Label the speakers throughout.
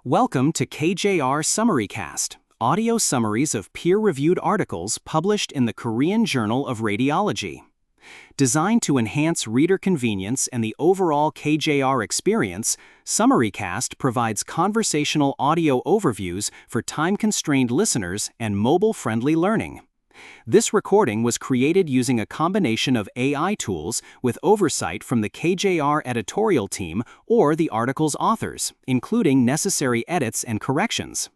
Speaker 1: Welcome to KJR SummaryCast, audio summaries of peer-reviewed articles published in the Korean Journal of Radiology. Designed to enhance reader convenience and the overall KJR experience, SummaryCast provides conversational audio overviews for time-constrained listeners and mobile-friendly learning. This recording was created using a combination of AI tools with oversight from the KJR editorial team or the article's authors, including necessary edits and corrections.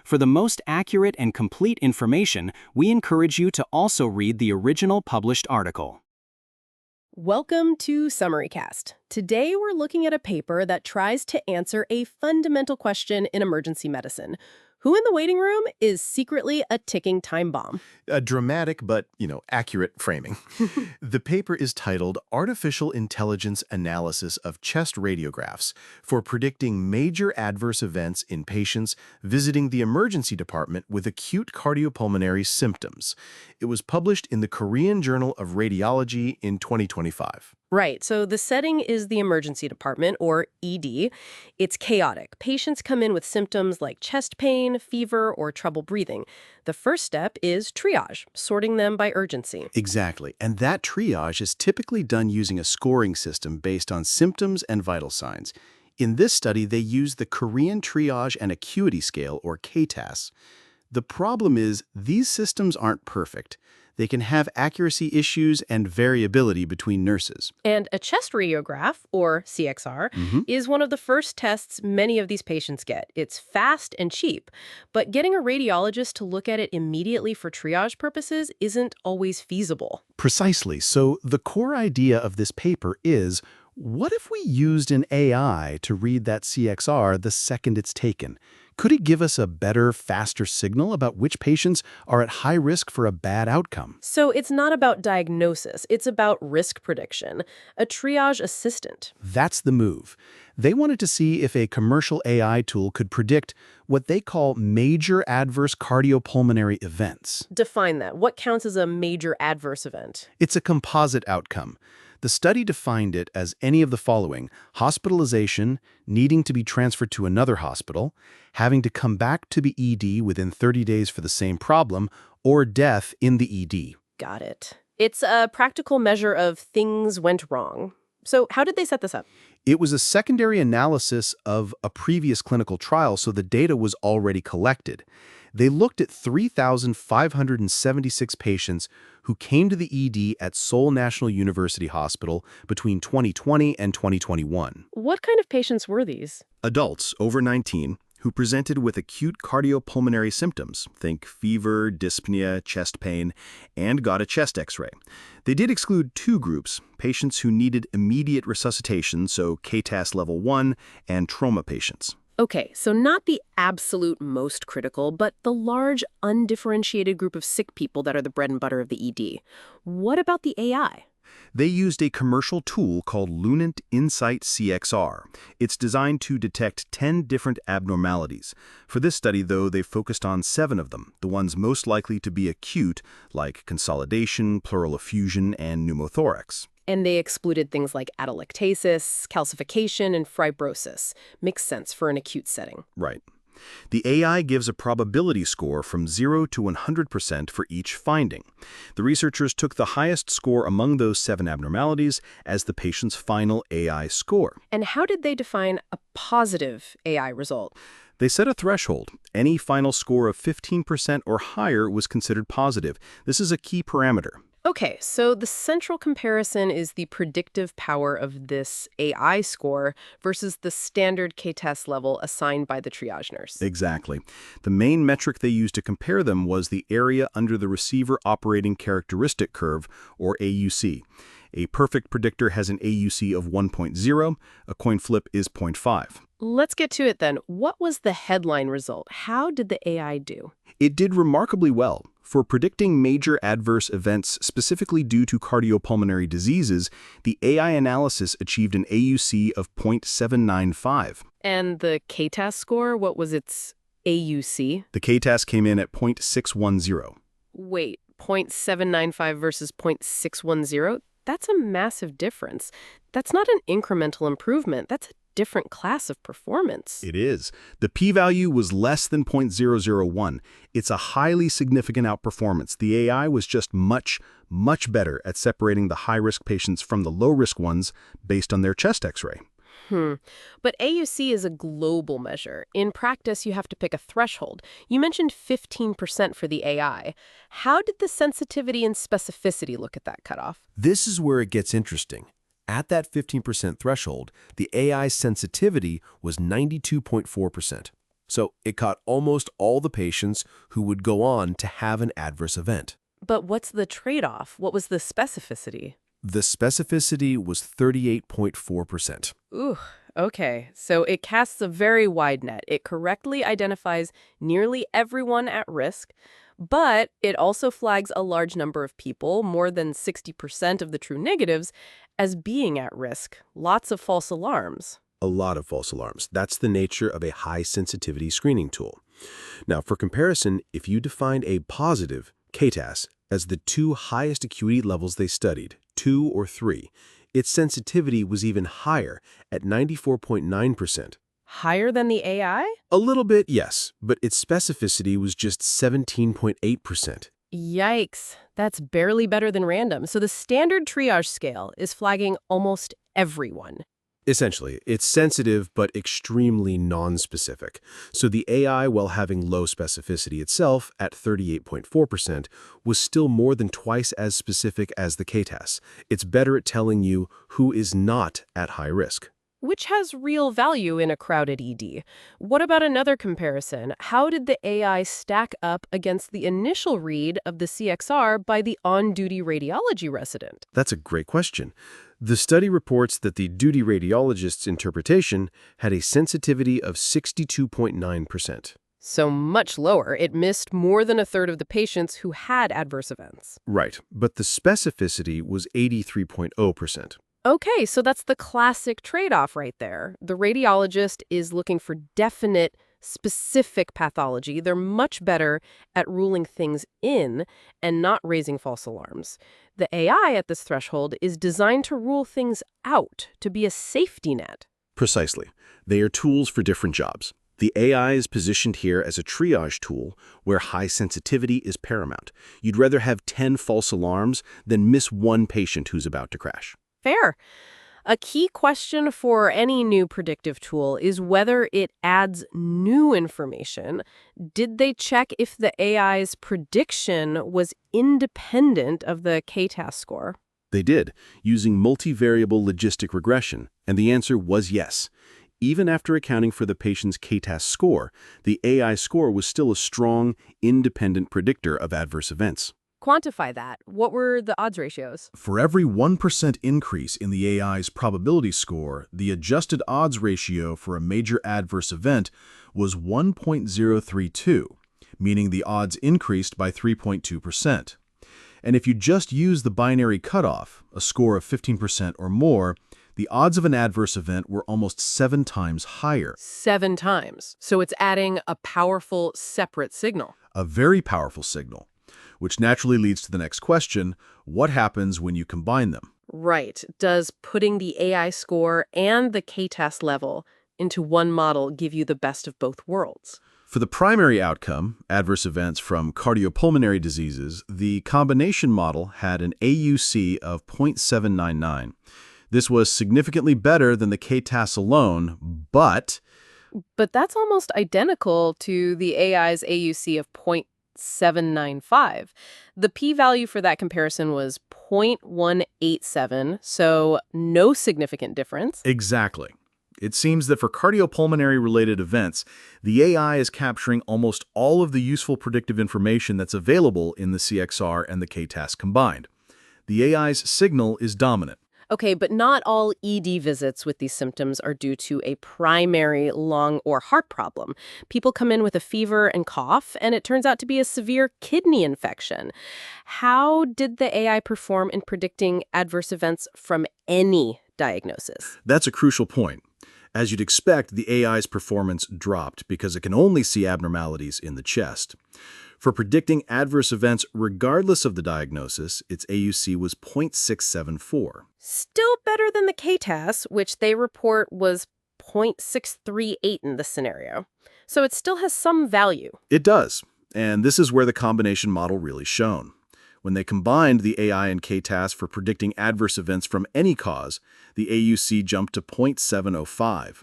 Speaker 1: For the most accurate and complete information, we encourage you to also read the original published article.
Speaker 2: Welcome to SummaryCast. Today we're looking at a paper that tries to answer a fundamental question in emergency medicine. Who in the waiting room is secretly a ticking time bomb?
Speaker 3: A dramatic but, accurate framing. The paper is titled Artificial Intelligence Analysis of Chest Radiographs for Predicting Major Adverse Events in Patients Visiting the Emergency Department with Acute Cardiopulmonary Symptoms. It was published in the Korean Journal of Radiology in 2025.
Speaker 2: Right, so the setting is the emergency department, or ED. It's chaotic. Patients come in with symptoms like chest pain, fever, or trouble breathing. The first step is triage, sorting them by urgency.
Speaker 3: Exactly, and that triage is typically done using a scoring system based on symptoms and vital signs. In this study, they used the Korean Triage and Acuity Scale, or KTAS. The problem is, these systems aren't perfect. They can have accuracy issues and variability between nurses.
Speaker 2: And a chest radiograph, or CXR, is one of the first tests many of these patients get. It's fast and cheap, but getting a radiologist to look at it immediately for triage purposes isn't always feasible.
Speaker 3: Precisely. So the core idea of this paper is, what if we used an AI to read that CXR the second it's taken? Could it give us a better, faster signal about which patients are at high risk for a bad outcome?
Speaker 2: So it's not about diagnosis, it's about risk prediction. A triage assistant.
Speaker 3: That's the move. They wanted to see if a commercial AI tool could predict what they call major adverse cardiopulmonary events.
Speaker 2: Define that. What counts as a major adverse event?
Speaker 3: It's a composite outcome. The study defined it as any of the following: hospitalization, needing to be transferred to another hospital, having to come back to the ED within 30 days for the same problem, or death in the ED.
Speaker 2: Got it. It's a practical measure of things went wrong. So how did they set this up?
Speaker 3: It was a secondary analysis of a previous clinical trial, so the data was already collected. They looked at 3,576 patients who came to the ED at Seoul National University Hospital between 2020 and 2021.
Speaker 2: What kind of patients were these?
Speaker 3: Adults over 19 who presented with acute cardiopulmonary symptoms, think fever, dyspnea, chest pain, and got a chest X-ray. They did exclude two groups: patients who needed immediate resuscitation, so KTAS level 1, and trauma patients.
Speaker 2: Okay, so not the absolute most critical, but the large, undifferentiated group of sick people that are the bread and butter of the ED. What about the AI?
Speaker 3: They used a commercial tool called Lunent Insight CXR. It's designed to detect 10 different abnormalities. For this study, though, they focused on 7 of them, the ones most likely to be acute, like consolidation, pleural effusion, and pneumothorax.
Speaker 2: And they excluded things like atelectasis, calcification, and fibrosis. Makes sense for an acute setting.
Speaker 3: Right. The AI gives a probability score from 0 to 100% for each finding. The researchers took the highest score among those 7 abnormalities as the patient's final AI score.
Speaker 2: And how did they define a positive AI result?
Speaker 3: They set a threshold. Any final score of 15% or higher was considered positive. This is a key parameter.
Speaker 2: Okay, so the central comparison is the predictive power of this AI score versus the standard KTAS level assigned by the triage nurse.
Speaker 3: Exactly. The main metric they used to compare them was the area under the receiver operating characteristic curve, or AUC. A perfect predictor has an AUC of 1.0, a coin flip is 0.5.
Speaker 2: Let's get to it then. What was the headline result? How did the AI do?
Speaker 3: It did remarkably well. For predicting major adverse events specifically due to cardiopulmonary diseases, the AI analysis achieved an AUC of 0.795.
Speaker 2: And the KTAS score, what was its AUC?
Speaker 3: The KTAS came in at 0.610.
Speaker 2: Wait, 0.795 versus 0.610? That's a massive difference. That's not an incremental improvement. That's a different class of performance.
Speaker 4: It is. The p-value was less than 0.001. It's a highly significant outperformance. The AI was just much better at separating the high-risk patients from the low-risk ones based on their chest X-ray.
Speaker 2: But AUC is a global measure. In practice, you have to pick a threshold. You mentioned 15% for the AI. How did the sensitivity and specificity look at that cutoff?
Speaker 5: This is where it gets interesting. At that 15% threshold, the AI's sensitivity was 92.4%. So it caught almost all the patients who would go on to have an adverse event.
Speaker 2: But what's the trade-off? What was the specificity?
Speaker 5: The specificity was 38.4%.
Speaker 2: Ooh, okay. So it casts a very wide net. It correctly identifies nearly everyone at risk, but it also flags a large number of people, more than 60% of the true negatives, as being at risk. Lots of false alarms.
Speaker 5: A lot of false alarms. That's the nature of a high-sensitivity screening tool. Now, for comparison, if you defined a positive, KTAS, as the two highest acuity levels they studied, 2 or 3, its sensitivity was even higher at 94.9%.
Speaker 2: Higher than the AI?
Speaker 5: A little bit, yes, but its specificity was just 17.8%.
Speaker 2: Yikes. That's barely better than random. So the standard triage scale is flagging almost everyone.
Speaker 5: Essentially, it's sensitive but extremely nonspecific. So the AI, while having low specificity itself at 38.4%, was still more than twice as specific as the KTAS. It's better at telling you who is not at high risk.
Speaker 2: Which has real value in a crowded ED. What about another comparison? How did the AI stack up against the initial read of the CXR by the on-duty radiology resident?
Speaker 5: That's a great question. The study reports that the duty radiologist's interpretation had a sensitivity of 62.9%.
Speaker 2: So much lower. It missed more than a third of the patients who had adverse events.
Speaker 5: Right, but the specificity was 83.0%.
Speaker 2: Okay, so that's the classic trade-off right there. The radiologist is looking for definite, specific pathology. They're much better at ruling things in and not raising false alarms. The AI at this threshold is designed to rule things out, to be a safety net.
Speaker 4: Precisely. They are tools for different jobs. The AI is positioned here as a triage tool where high sensitivity is paramount. You'd rather have 10 false alarms than miss one patient who's about to crash.
Speaker 2: Fair. A key question for any new predictive tool is whether it adds new information. Did they check if the AI's prediction was independent of the KTAS score?
Speaker 4: They did, using multivariable logistic regression, and the answer was yes. Even after accounting for the patient's KTAS score, the AI score was still a strong, independent predictor of adverse events.
Speaker 2: Quantify that. What were the odds ratios?
Speaker 6: For every 1% increase in the AI's probability score, the adjusted odds ratio for a major adverse event was 1.032, meaning the odds increased by 3.2%. And if you just use the binary cutoff, a score of 15% or more, the odds of an adverse event were almost 7 times higher.
Speaker 2: 7 times. So it's adding a powerful, separate signal.
Speaker 6: A very powerful signal, which naturally leads to the next question: what happens when you combine them?
Speaker 2: Right. Does putting the AI score and the KTAS level into one model give you the best of both worlds?
Speaker 6: For the primary outcome, adverse events from cardiopulmonary diseases, the combination model had an AUC of 0.799. This was significantly better than the KTAS alone, but
Speaker 2: that's almost identical to the AI's AUC of 0.795. The p-value for that comparison was 0.187, so no significant difference.
Speaker 6: exactly. It seems that for cardiopulmonary-related events, the AI is capturing almost all of the useful predictive information that's available in the CXR and the KTAS combined. The AI's signal is dominant.
Speaker 2: Okay, but not all ED visits with these symptoms are due to a primary lung or heart problem. People come in with a fever and cough, and it turns out to be a severe kidney infection. How did the AI perform in predicting adverse events from any diagnosis?
Speaker 6: That's a crucial point. As you'd expect, the AI's performance dropped because it can only see abnormalities in the chest. For predicting adverse events regardless of the diagnosis, its AUC was 0.674.
Speaker 2: Still better than the KTAS, which they report was 0.638 in this scenario. So it still has some value.
Speaker 6: It does, and this is where the combination model really shone. When they combined the AI and KTAS for predicting adverse events from any cause, the AUC jumped to 0.705.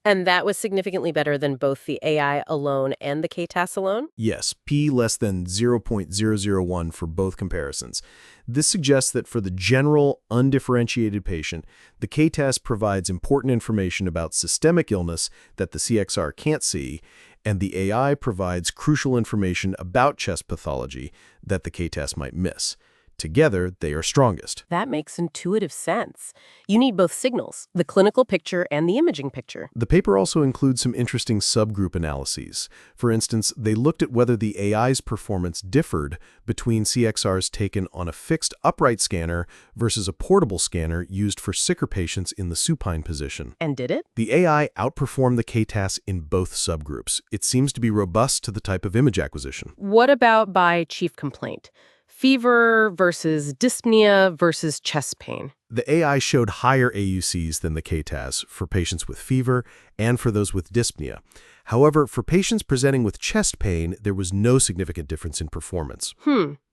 Speaker 2: And that was significantly better than both the AI alone and the KTAS alone?
Speaker 5: Yes, p less than 0.001 for both comparisons. This suggests that for the general, undifferentiated patient, the KTAS provides important information about systemic illness that the CXR can't see, and the AI provides crucial information about chest pathology that the KTAS might miss. Together, they are strongest.
Speaker 2: That makes intuitive sense. You need both signals, the clinical picture and the imaging picture.
Speaker 5: The paper also includes some interesting subgroup analyses. For instance, they looked at whether the AI's performance differed between CXRs taken on a fixed upright scanner versus a portable scanner used for sicker patients in the supine position.
Speaker 2: And did it?
Speaker 5: The AI outperformed the KTAS in both subgroups. It seems to be robust to the type of image acquisition.
Speaker 2: What about by chief complaint? Fever versus dyspnea versus chest pain.
Speaker 5: The AI showed higher AUCs than the KTAS for patients with fever and for those with dyspnea. However, for patients presenting with chest pain, there was no significant difference in performance.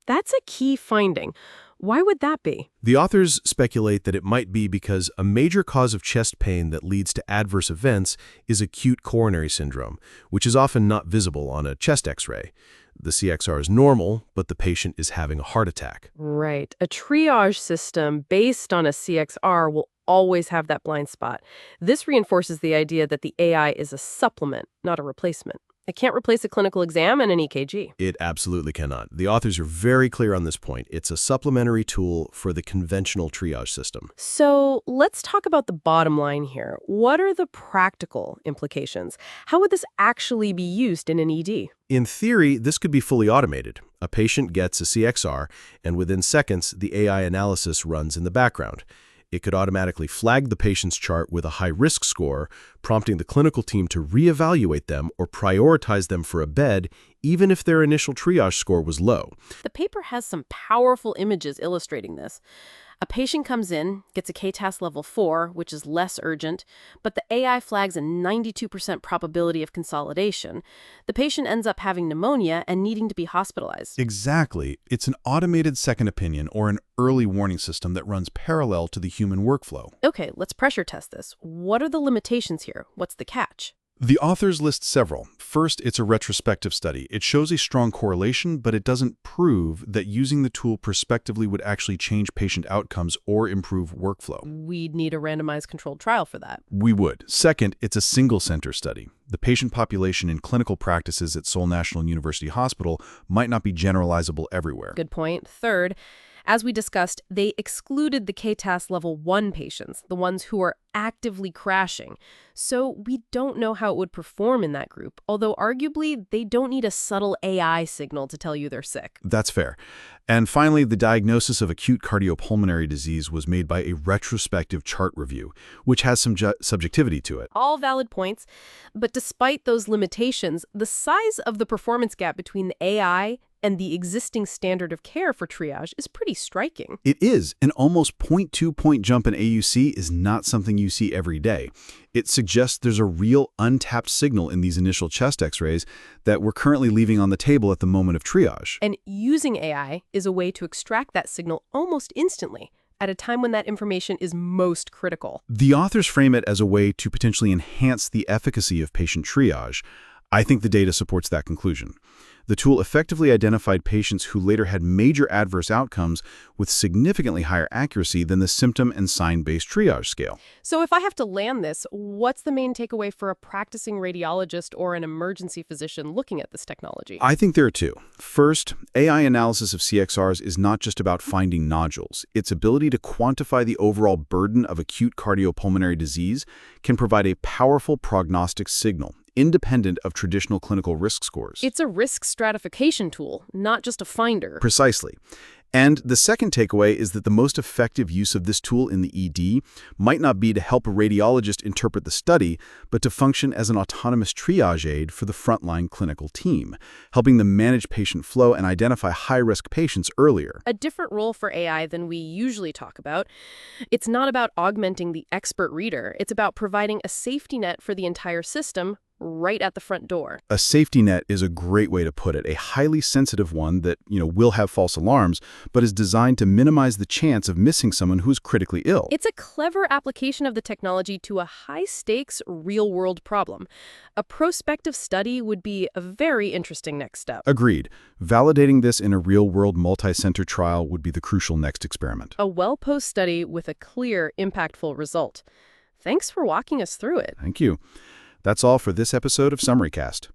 Speaker 2: That's a key finding. Why would that be?
Speaker 5: The authors speculate that it might be because a major cause of chest pain that leads to adverse events is acute coronary syndrome, which is often not visible on a chest X-ray. The CXR is normal, but the patient is having a heart attack.
Speaker 2: Right. A triage system based on a CXR will always have that blind spot. This reinforces the idea that the AI is a supplement, not a replacement. It can't replace a clinical exam and an EKG.
Speaker 5: It absolutely cannot. The authors are very clear on this point. It's a supplementary tool for the conventional triage system.
Speaker 2: So let's talk about the bottom line here. What are the practical implications? How would this actually be used in an ED?
Speaker 5: In theory, this could be fully automated. A patient gets a CXR, and within seconds, the AI analysis runs in the background. It could automatically flag the patient's chart with a high-risk score, prompting the clinical team to reevaluate them or prioritize them for a bed, even if their initial triage score was low.
Speaker 2: The paper has some powerful images illustrating this. A patient comes in, gets a KTAS level 4, which is less urgent, but the AI flags a 92% probability of consolidation. The patient ends up having pneumonia and needing to be hospitalized.
Speaker 6: Exactly. It's an automated second opinion or an early warning system that runs parallel to the human workflow.
Speaker 2: Okay, let's pressure test this. What are the limitations here? What's the catch?
Speaker 6: The authors list several. First, it's a retrospective study. It shows a strong correlation, but it doesn't prove that using the tool prospectively would actually change patient outcomes or improve workflow.
Speaker 2: We'd need a randomized controlled trial for that.
Speaker 6: We would. Second, it's a single-center study. The patient population in clinical practices at Seoul National University Hospital might not be generalizable everywhere.
Speaker 2: Good point. Third, as we discussed, they excluded the KTAS level 1 patients, the ones who are actively crashing. So we don't know how it would perform in that group, although arguably they don't need a subtle AI signal to tell you they're sick.
Speaker 6: That's fair. And finally, the diagnosis of acute cardiopulmonary disease was made by a retrospective chart review, which has some subjectivity to it.
Speaker 2: All valid points, but despite those limitations, the size of the performance gap between the AI and the existing standard of care for triage is pretty striking.
Speaker 6: It is. An almost 0.2-point jump in AUC is not something you see every day. It suggests there's a real untapped signal in these initial chest X-rays that we're currently leaving on the table at the moment of triage.
Speaker 2: And using AI is a way to extract that signal almost instantly, at a time when that information is most critical.
Speaker 6: The authors frame it as a way to potentially enhance the efficacy of patient triage. I think the data supports that conclusion. The tool effectively identified patients who later had major adverse outcomes with significantly higher accuracy than the symptom and sign-based triage scale.
Speaker 2: So if I have to land this, what's the main takeaway for a practicing radiologist or an emergency physician looking at this technology?
Speaker 6: I think there are two. First, AI analysis of CXRs is not just about finding nodules. Its ability to quantify the overall burden of acute cardiopulmonary disease can provide a powerful prognostic signal, independent of traditional clinical risk scores.
Speaker 2: It's a risk stratification tool, not just a finder.
Speaker 6: Precisely.
Speaker 4: And the second takeaway is that the most effective use of this tool in the ED might not be to help a radiologist interpret the study, but to function as an autonomous triage aid for the frontline clinical team, helping them manage patient flow and identify high-risk patients earlier.
Speaker 2: A different role for AI than we usually talk about. It's not about augmenting the expert reader. It's about providing a safety net for the entire system right at the front door.
Speaker 4: A safety net is a great way to put it, a highly sensitive one that, will have false alarms, but is designed to minimize the chance of missing someone who's critically ill.
Speaker 2: It's a clever application of the technology to a high-stakes, real-world problem. A prospective study would be a very interesting next step.
Speaker 4: Agreed. Validating this in a real-world multi-center trial would be the crucial next experiment.
Speaker 2: A well-posed study with a clear, impactful result. Thanks for walking us through it.
Speaker 4: Thank you. That's all for this episode of SummaryCast.